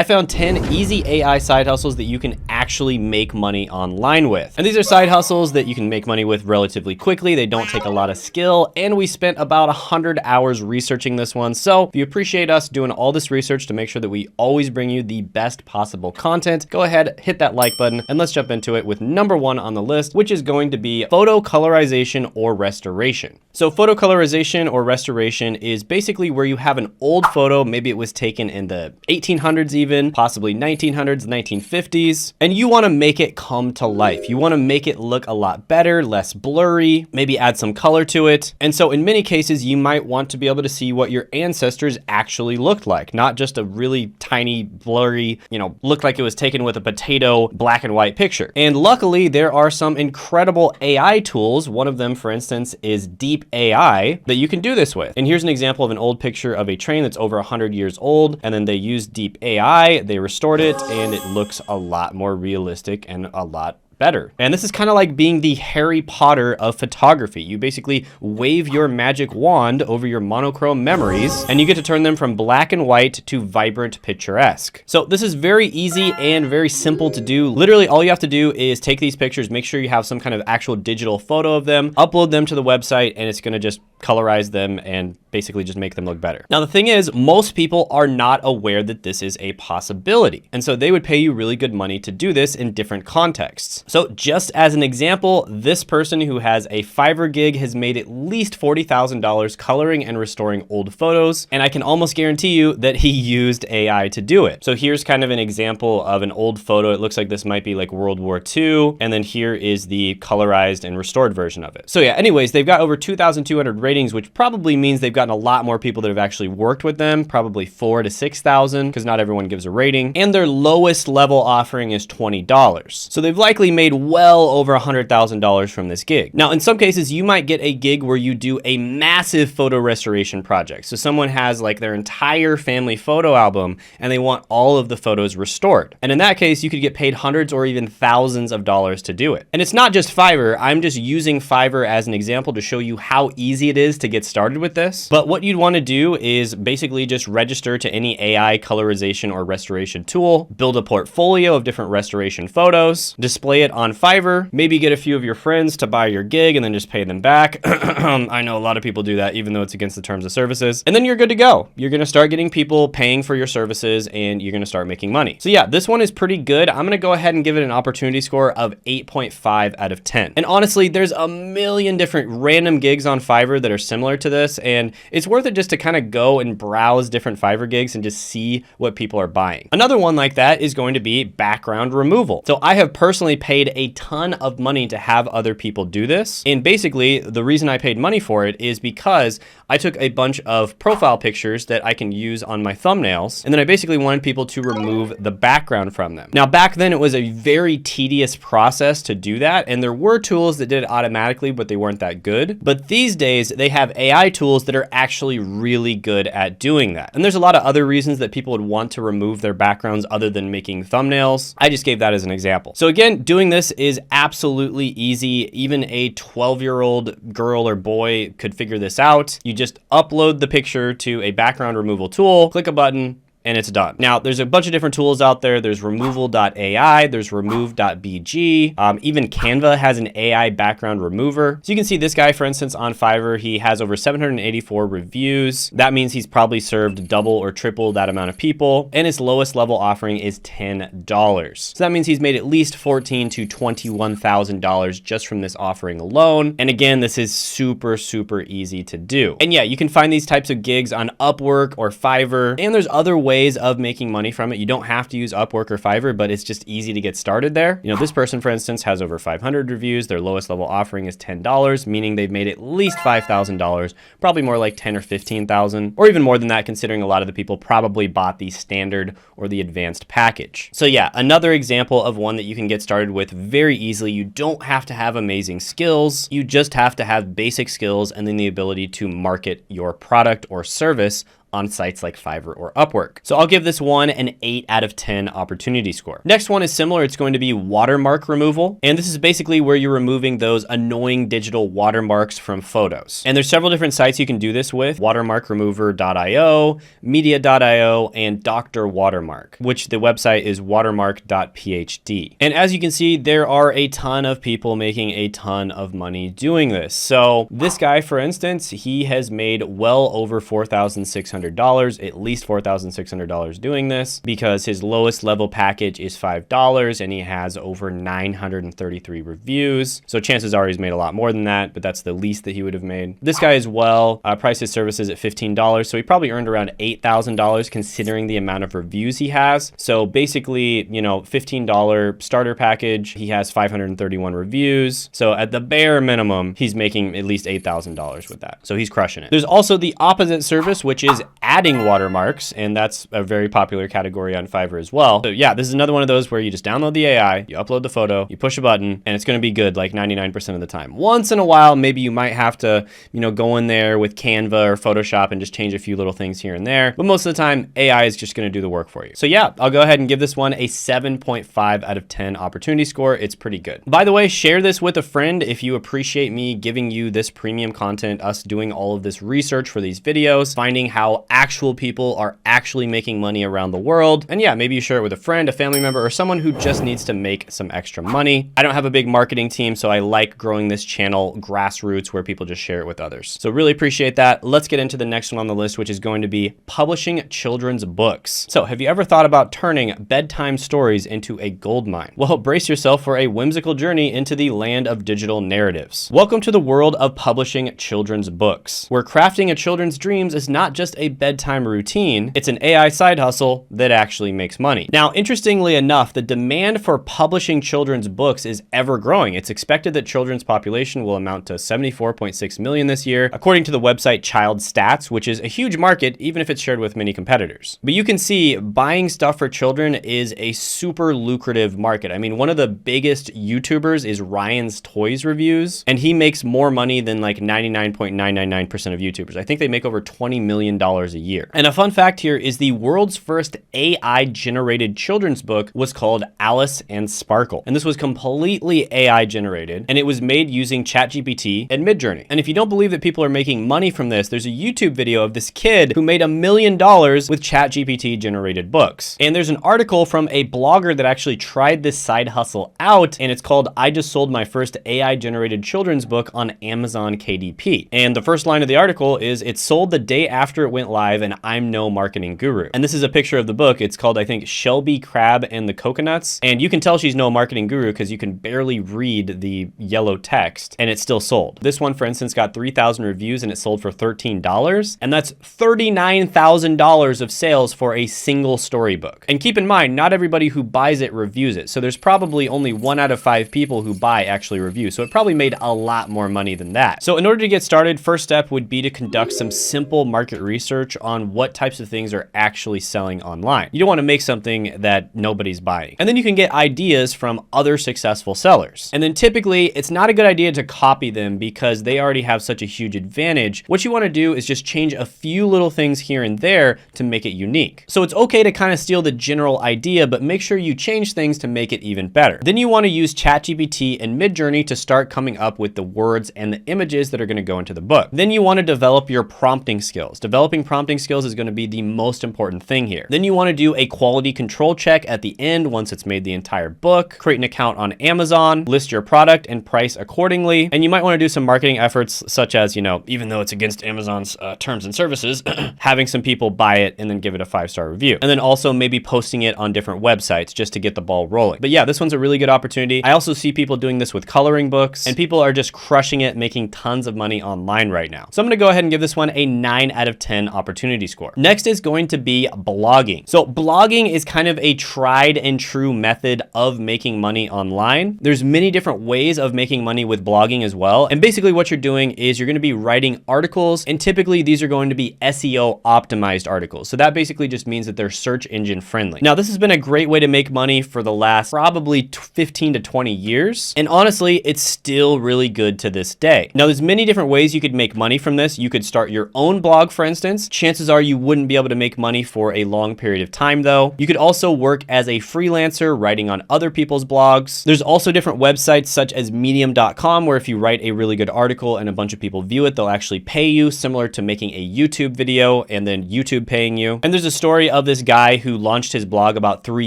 I found 10 easy AI side hustles that you can actually make money online with. And these are side hustles that you can make money with relatively quickly. They don't take a lot of skill, and we spent about 100 hours researching this one. So if you appreciate us doing all this research to make sure that we always bring you the best possible content, go ahead, hit that like button, and let's jump into it with number 1 on the list, which is going to be photo colorization or restoration. So photo colorization or restoration is basically where you have an old photo, maybe it was taken in the 1800s even, possibly 1900s, 1950s, and you want to make it come to life. You want to make it look a lot better, less blurry, maybe add some color to it. And so in many cases, you might want to be able to see what your ancestors actually looked like, not just a really tiny, blurry, looked like it was taken with a potato black and white picture. And luckily, there are some incredible AI tools. One of them, for instance, is Deep AI that you can do this with. And here's an example of an old picture of a train that's over 100 years old. And then they used Deep AI, they restored it, and it looks a lot more realistic and a lot better. And this is kind of like being the Harry Potter of photography. You basically wave your magic wand over your monochrome memories and you get to turn them from black and white to vibrant picturesque. So this is very easy and very simple to do. Literally all you have to do is take these pictures, make sure you have some kind of actual digital photo of them, upload them to the website, and it's going to just colorize them and basically just make them look better. Now, the thing is, most people are not aware that this is a possibility. And so they would pay you really good money to do this in different contexts. So just as an example, this person who has a Fiverr gig has made at least $40,000 coloring and restoring old photos. And I can almost guarantee you that he used AI to do it. So here's kind of an example of an old photo. It looks like this might be like World War II. And then here is the colorized and restored version of it. So yeah, anyways, they've got over 2,200 ratings, which probably means they've gotten a lot more people that have actually worked with them, probably 4,000 to 6,000, because not everyone gives a rating. And their lowest level offering is $20. So they've likely made well over $100,000 from this gig. Now, in some cases, you might get a gig where you do a massive photo restoration project. So someone has like their entire family photo album and they want all of the photos restored. And in that case, you could get paid hundreds or even thousands of dollars to do it. And it's not just Fiverr. I'm just using Fiverr as an example to show you how easy it is to get started with this. But what you'd want to do is basically just register to any AI colorization or restoration tool, build a portfolio of different restoration photos, display it on Fiverr, maybe get a few of your friends to buy your gig and then just pay them back. I know a lot of people do that, even though it's against the terms of services. And then you're good to go. You're going to start getting people paying for your services and you're going to start making money. So yeah, this one is pretty good. I'm going to go ahead and give it an opportunity score of 8.5 out of 10. And honestly, there's a million different random gigs on Fiverr that are similar to this. And it's worth it just to kind of go and browse different Fiverr gigs and just see what people are buying. Another one like that is going to be background removal. So I have personally paid a ton of money to have other people do this. And basically the reason I paid money for it is because I took a bunch of profile pictures that I can use on my thumbnails. And then I basically wanted people to remove the background from them. Now back then it was a very tedious process to do that. And there were tools that did it automatically, but they weren't that good. But these days they have AI tools that are actually really good at doing that. And there's a lot of other reasons that people would want to remove their backgrounds other than making thumbnails. I just gave that as an example. So again, doing this is absolutely easy. Even a 12-year-old girl or boy could figure this out. You just upload the picture to a background removal tool, click a button, and it's done. Now, there's a bunch of different tools out there. There's removal.ai, there's remove.bg. Even Canva has an AI background remover. So you can see this guy, for instance, on Fiverr, he has over 784 reviews. That means he's probably served double or triple that amount of people. And his lowest level offering is $10. So that means he's made at least $14,000 to $21,000 just from this offering alone. And again, this is super, super easy to do. And yeah, you can find these types of gigs on Upwork or Fiverr. And there's other ways of making money from it. You don't have to use Upwork or Fiverr, but it's just easy to get started there. This person, for instance, has over 500 reviews. Their lowest level offering is $10, meaning they've made at least $5,000, probably more like 10 or 15,000, or even more than that, considering a lot of the people probably bought the standard or the advanced package. So yeah, another example of one that you can get started with very easily. You don't have to have amazing skills. You just have to have basic skills and then the ability to market your product or service on sites like Fiverr or Upwork. So I'll give this one an 8 out of 10 opportunity score. Next one is similar. It's going to be watermark removal. And this is basically where you're removing those annoying digital watermarks from photos. And there's several different sites you can do this with: watermarkremover.io, media.io, and Dr. Watermark, which the website is watermark.phd. And as you can see, there are a ton of people making a ton of money doing this. So this guy, for instance, he has made well over $4,600, at least $4,600 doing this, because his lowest level package is $5 and he has over 933 reviews. So chances are he's made a lot more than that, but that's the least that he would have made. This guy as well priced his services at $15. So he probably earned around $8,000 considering the amount of reviews he has. So basically, you know, $15 starter package, he has 531 reviews. So at the bare minimum, he's making at least $8,000 with that. So he's crushing it. There's also the opposite service, which is adding watermarks. And that's a very popular category on Fiverr as well. So yeah, this is another one of those where you just download the AI, you upload the photo, you push a button, and it's going to be good like 99% of the time. Once in a while, maybe you might have to, you know, go in there with Canva or Photoshop and just change a few little things here and there. But most of the time, AI is just going to do the work for you. So yeah, I'll go ahead and give this one a 7.5 out of 10 opportunity score. It's pretty good. By the way, share this with a friend if you appreciate me giving you this premium content, us doing all of this research for these videos, finding how actual people are actually making money around the world. And yeah, maybe you share it with a friend, a family member, or someone who just needs to make some extra money. I don't have a big marketing team, so I like growing this channel grassroots where people just share it with others. So really appreciate that. Let's get into the next one on the list, which is going to be publishing children's books. So have you ever thought about turning bedtime stories into a goldmine? Well, brace yourself for a whimsical journey into the land of digital narratives. Welcome to the world of publishing children's books, where crafting a children's dreams is not just a bedtime routine, it's an AI side hustle that actually makes money. Now, interestingly enough, the demand for publishing children's books is ever growing. It's expected that children's population will amount to 74.6 million this year, according to the website Child Stats, which is a huge market, even if it's shared with many competitors. But you can see buying stuff for children is a super lucrative market. I mean, one of the biggest YouTubers is Ryan's Toys Reviews, and he makes more money than like 99.999% of YouTubers. I think they make over $20 million a year. And a fun fact here is the world's first AI generated children's book was called Alice and Sparkle. And this was completely AI generated, and it was made using ChatGPT and Midjourney. And if you don't believe that people are making money from this, there's a YouTube video of this kid who made $1 million with ChatGPT generated books. And there's an article from a blogger that actually tried this side hustle out, and it's called "I just sold my first AI generated children's book on Amazon KDP." And the first line of the article is, "It sold the day after it went live and I'm no marketing guru." And this is a picture of the book. It's called, I think, Shelby Crab and the Coconuts. And you can tell she's no marketing guru because you can barely read the yellow text, and it's still sold. This one, for instance, got 3,000 reviews and it sold for $13. And that's $39,000 of sales for a single storybook. And keep in mind, not everybody who buys it reviews it. So there's probably only 1 out of 5 people who buy actually review. So it probably made a lot more money than that. So in order to get started, first step would be to conduct some simple market research on what types of things are actually selling online. You don't want to make something that nobody's buying. And then you can get ideas from other successful sellers. And then typically it's not a good idea to copy them because they already have such a huge advantage. What you want to do is just change a few little things here and there to make it unique. So it's okay to kind of steal the general idea, but make sure you change things to make it even better. Then you want to use ChatGPT and Midjourney to start coming up with the words and the images that are going to go into the book. Then you want to develop your prompting skills. Developing prompting skills is going to be the most important thing here. Then you want to do a quality control check at the end once it's made the entire book, create an account on Amazon, list your product and price accordingly. And you might want to do some marketing efforts such as, you know, even though it's against Amazon's terms and services, having some people buy it and then give it a 5-star review. And then also maybe posting it on different websites just to get the ball rolling. But yeah, this one's a really good opportunity. I also see people doing this with coloring books, and people are just crushing it, making tons of money online right now. So I'm going to go ahead and give this one a 9 out of 10 opportunity score. Next is going to be blogging. So blogging is kind of a tried and true method of making money online. There's many different ways of making money with blogging as well. And basically what you're doing is you're going to be writing articles, and typically these are going to be SEO optimized articles. So that basically just means that they're search engine friendly. Now, this has been a great way to make money for the last probably 15 to 20 years. And honestly, it's still really good to this day. Now, there's many different ways you could make money from this. You could start your own blog, for instance, AdSense. Chances are you wouldn't be able to make money for a long period of time though. You could also work as a freelancer writing on other people's blogs. There's also different websites such as medium.com where if you write a really good article and a bunch of people view it, they'll actually pay you, similar to making a YouTube video and then YouTube paying you. And there's a story of this guy who launched his blog about 3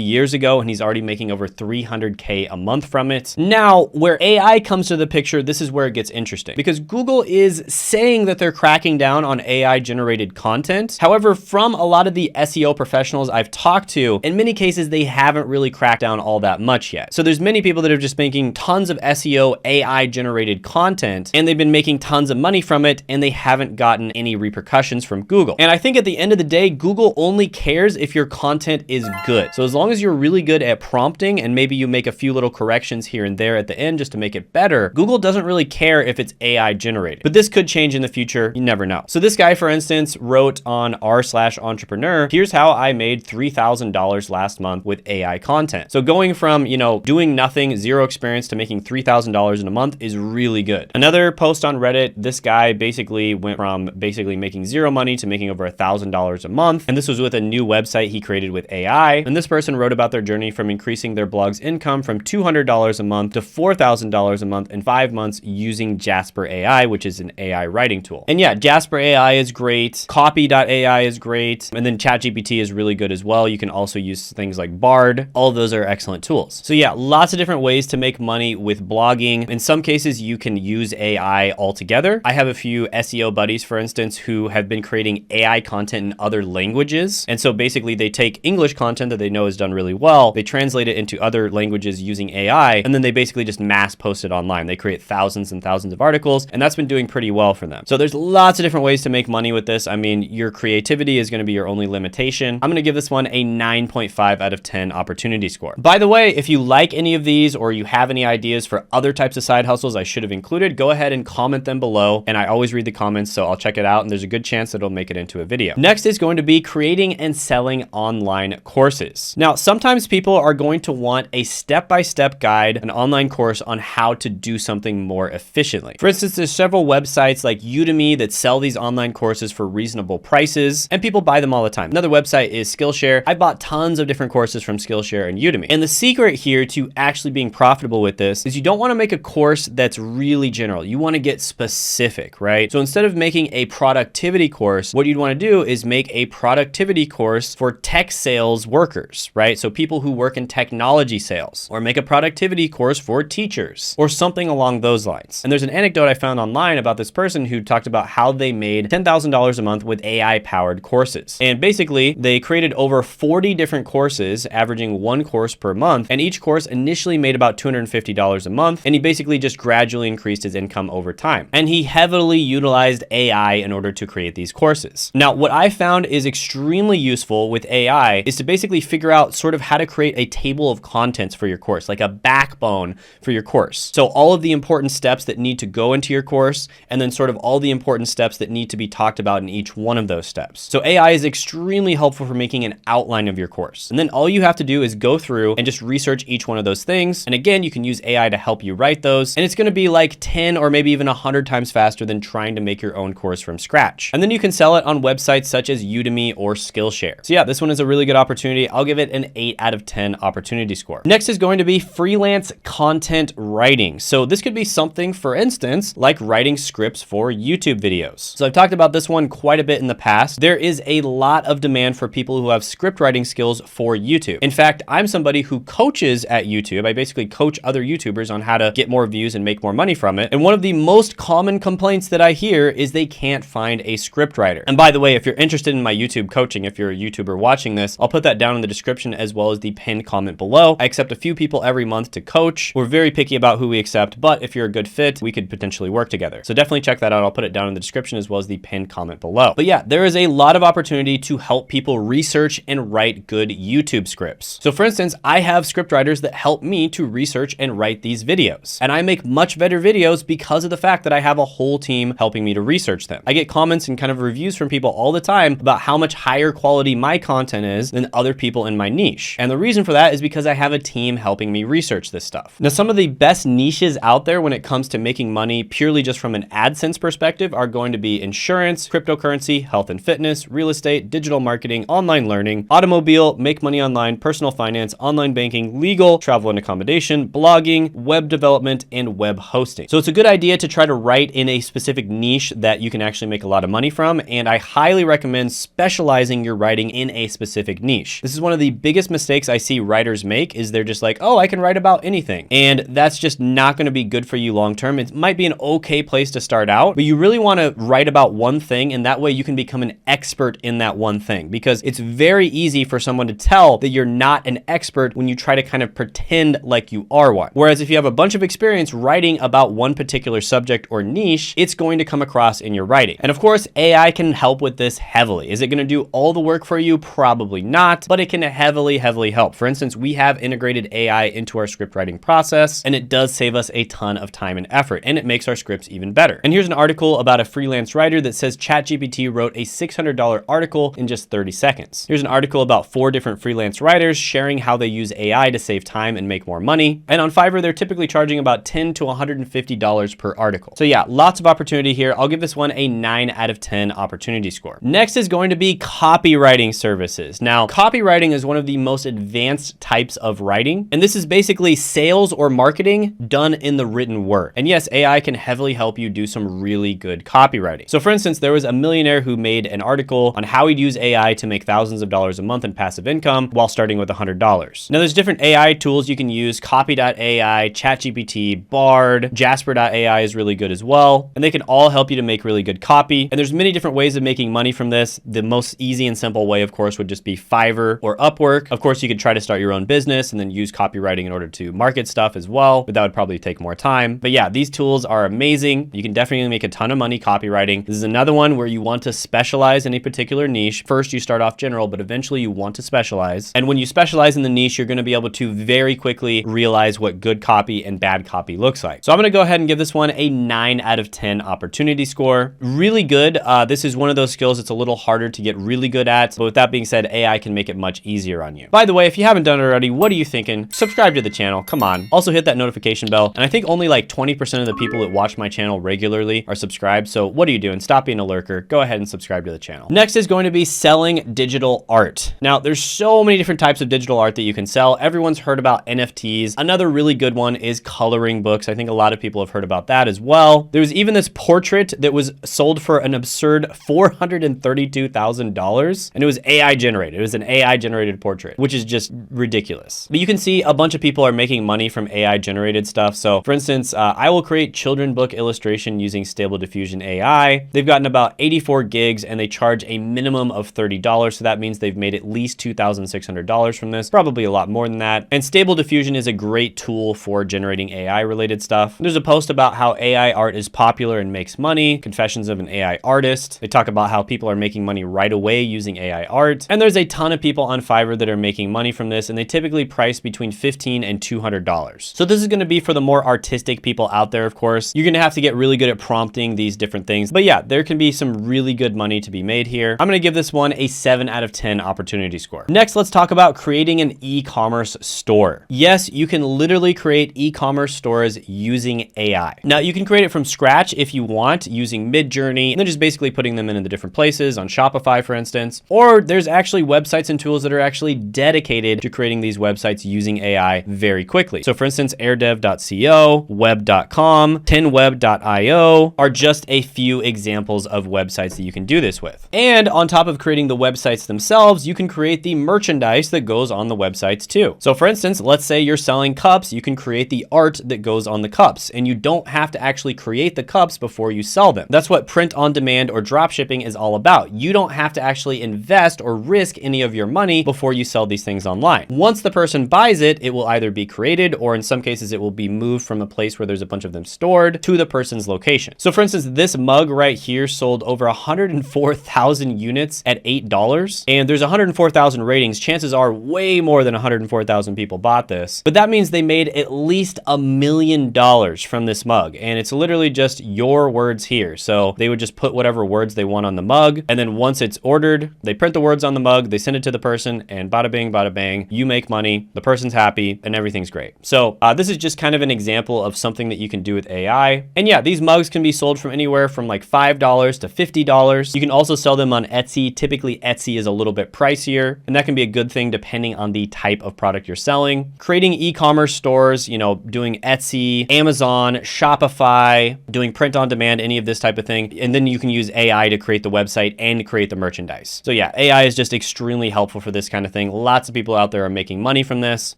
years ago and he's already making over $300K a month from it. Now, where AI comes to the picture, this is where it gets interesting because Google is saying that they're cracking down on AI generated content. However, from a lot of the SEO professionals I've talked to, in many cases, they haven't really cracked down all that much yet. So there's many people that are just making tons of SEO AI generated content and they've been making tons of money from it and they haven't gotten any repercussions from Google. And I think at the end of the day, Google only cares if your content is good. So as long as you're really good at prompting and maybe you make a few little corrections here and there at the end just to make it better, Google doesn't really care if it's AI generated. But this could change in the future. You never know. So this guy, for instance, wrote on r/entrepreneur, here's how I made $3,000 last month with AI content. So going from, doing nothing, zero experience to making $3,000 in a month is really good. Another post on Reddit, this guy basically went from making zero money to making over $1,000 a month. And this was with a new website he created with AI. And this person wrote about their journey from increasing their blog's income from $200 a month to $4,000 a month in 5 months using Jasper AI, which is an AI writing tool. And yeah, Jasper AI is great. Copy.ai is great. And then ChatGPT is really good as well. You can also use things like Bard. All of those are excellent tools. So yeah, lots of different ways to make money with blogging. In some cases, you can use AI altogether. I have a few SEO buddies, for instance, who have been creating AI content in other languages. And so basically they take English content that they know is done really well, they translate it into other languages using AI, and then they basically just mass post it online. They create thousands and thousands of articles, and that's been doing pretty well for them. So there's lots of different ways to make money with this. I mean, your creativity is going to be your only limitation. I'm going to give this one a 9.5 out of 10 opportunity score. By the way, if you like any of these or you have any ideas for other types of side hustles I should have included, go ahead and comment them below. And I always read the comments, so I'll check it out. And there's a good chance that it'll make it into a video. Next is going to be creating and selling online courses. Now, sometimes people are going to want a step-by-step guide, an online course on how to do something more efficiently. For instance, there's several websites like Udemy that sell these online courses for reasonable prices, and people buy them all the time. Another website is Skillshare. I bought tons of different courses from Skillshare and Udemy. And the secret here to actually being profitable with this is you don't want to make a course that's really general. You want to get specific, right? So instead of making a productivity course, what you'd want to do is make a productivity course for tech sales workers, right? So people who work in technology sales, or make a productivity course for teachers or something along those lines. And there's an anecdote I found online about this person who talked about how they made $10,000 a month with AI powered courses. And basically they created over 40 different courses, averaging one course per month. And each course initially made about $250 a month. And he basically just gradually increased his income over time. And he heavily utilized AI in order to create these courses. Now, what I found is extremely useful with AI is to basically figure out sort of how to create a table of contents for your course, like a backbone for your course. So all of the important steps that need to go into your course, and then sort of all the important steps that need to be talked about in each one of those steps. So AI is extremely helpful for making an outline of your course. And then all you have to do is go through and just research each one of those things. And again, you can use AI to help you write those. And it's going to be like 10 or maybe even 100 times faster than trying to make your own course from scratch. And then you can sell it on websites such as Udemy or Skillshare. So yeah, this one is a really good opportunity. I'll give it an 8 out of 10 opportunity score. Next is going to be freelance content writing. So this could be something, for instance, like writing scripts for YouTube videos. So I've talked about this one quite a bit in the past. There is a lot of demand for people who have script writing skills for YouTube. In fact, I'm somebody who coaches at YouTube. I basically coach other YouTubers on how to get more views and make more money from it. And one of the most common complaints that I hear is they can't find a script writer. And by the way, if you're interested in my YouTube coaching, if you're a YouTuber watching this, I'll put that down in the description as well as the pinned comment below. I accept a few people every month to coach. We're very picky about who we accept, but if you're a good fit, we could potentially work together. So definitely check that out. I'll put it down in the description as well as the pinned comment below. But yeah, there is a lot of opportunity to help people research and write good YouTube scripts. So for instance, I have script writers that help me to research and write these videos. And I make much better videos because of the fact that I have a whole team helping me to research them. I get comments and kind of reviews from people all the time about how much higher quality my content is than other people in my niche. And the reason for that is because I have a team helping me research this stuff. Now, some of the best niches out there when it comes to making money purely just from an AdSense perspective are going to be insurance, cryptocurrency, accountancy, health and fitness, real estate, digital marketing, online learning, automobile, make money online, personal finance, online banking, legal, travel and accommodation, blogging, web development, and web hosting. So it's a good idea to try to write in a specific niche that you can actually make a lot of money from, and I highly recommend specializing your writing in a specific niche. This is one of the biggest mistakes I see writers make, is they're just like, oh, I can write about anything. And that's just not going to be good for you long term. It might be an okay place to start out, but you really want to write about one thing, and that way you can become an expert in that one thing, because it's very easy for someone to tell that you're not an expert when you try to kind of pretend like you are one. Whereas if you have a bunch of experience writing about one particular subject or niche, it's going to come across in your writing. And of course, AI can help with this heavily. Is it going to do all the work for you? Probably not, but it can heavily help. For instance, we have integrated AI into our script writing process, and it does save us a ton of time and effort, and it makes our scripts even better. And here's an article about a freelance writer that says ChatGPT wrote a $600 article in just 30 seconds. Here's an article about 4 different freelance writers sharing how they use AI to save time and make more money. And on Fiverr, they're typically charging about $10 to $150 per article. So yeah, lots of opportunity here. I'll give this one a 9 out of 10 opportunity score. Next is going to be copywriting services. Now, copywriting is one of the most advanced types of writing, and this is basically sales or marketing done in the written word. And yes, AI can heavily help you do some really good copywriting. So for instance, there was a millionaire who made an article on how he'd use AI to make thousands of dollars a month in passive income while starting with $100. Now there's different AI tools you can use: Copy.ai, ChatGPT, Bard, Jasper.ai is really good as well. And they can all help you to make really good copy. And there's many different ways of making money from this. The most easy and simple way, of course, would just be Fiverr or Upwork. Of course, you could try to start your own business and then use copywriting in order to market stuff as well, but that would probably take more time. But yeah, these tools are amazing. You can definitely make a ton of money copywriting. This is another one where you want to specialize in a particular niche. First, you start off general, but eventually you want to specialize. And when you specialize in the niche, you're going to be able to very quickly realize what good copy and bad copy looks like. So I'm going to go ahead and give this one a 9 out of 10 opportunity score. Really good. This is one of those skills that's a little harder to get really good at. But with that being said, AI can make it much easier on you. By the way, if you haven't done it already, what are you thinking? Subscribe to the channel. Come on. Also hit that notification bell. And I think only like 20% of the people that watch my channel regularly are subscribed. So what are you doing? Stop being a lurker. Go ahead and subscribe to the channel. Next is going to be selling digital art. Now, there's so many different types of digital art that you can sell. Everyone's heard about NFTs. Another really good one is coloring books. I think a lot of people have heard about that as well. There was even this portrait that was sold for an absurd $432,000, and it was AI generated. It was an AI generated portrait, which is just ridiculous. But you can see a bunch of people are making money from AI generated stuff. So for instance, I will create children book illustration using Stable Diffusion AI. They've gotten about 84 gigs and they charge a minimum of $30. So that means they've made at least $2,600 from this, probably a lot more than that. And Stable Diffusion is a great tool for generating AI related stuff. There's a post about how AI art is popular and makes money. Confessions of an AI Artist. They talk about how people are making money right away using AI art. And there's a ton of people on Fiverr that are making money from this, and they typically price between $15 and $200. So this is going to be for the more artistic people out there, of course. You're going to have to get really good at prompting these different things. But yeah, there can be some really good money to be made here. I'm going to give this one a 7 out of 10 opportunity score. Next, let's talk about creating an e-commerce store. Yes, you can literally create e-commerce stores using AI. Now, you can create it from scratch if you want, using Midjourney, and then just basically putting them in the different places on Shopify, for instance. Or there's actually websites and tools that are actually dedicated to creating these websites using AI very quickly. So for instance, airdev.co, web.com, 10web.io are just a few examples of websites that you can do this with. And on top of creating the websites themselves, you can create the merchandise that goes on the websites too. So for instance, let's say you're selling cups, you can create the art that goes on the cups, and you don't have to actually create the cups before you sell them. That's what print on demand or drop shipping is all about. You don't have to actually invest or risk any of your money before you sell these things online. Once the person buys it, it will either be created, or in some cases it will be moved from a place where there's a bunch of them stored to the person's location. So for instance, this mug right here sold over 104,000 units at $8, and there's 104,000 ratings. Chances are way more than 104,000 people bought this, but that means they made at least $1 million from this mug, and it's literally just your words here. So they would just put whatever words they want on the mug, and then once it's ordered, they print the words on the mug, they send it to the person, and bada bing, bada bang, you make money, the person's happy, and everything's great. So this is just kind of an example of something that you can do with AI. And yeah, these mugs can be sold from anywhere from like $5 to $50 $8. You can also sell them on Etsy. Typically Etsy is a little bit pricier, and that can be a good thing depending on the type of product you're selling. Creating e-commerce stores, you know, doing Etsy, Amazon, Shopify, doing print on demand, any of this type of thing. And then you can use AI to create the website and create the merchandise. So yeah, AI is just extremely helpful for this kind of thing. Lots of people out there are making money from this.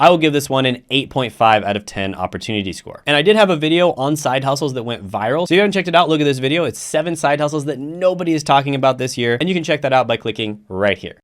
I will give this one an 8.5 out of 10 opportunity score. And I did have a video on side hustles that went viral. So if you haven't checked it out, look at this video. It's 7 side hustles that nobody is talking about this year. And you can check that out by clicking right here.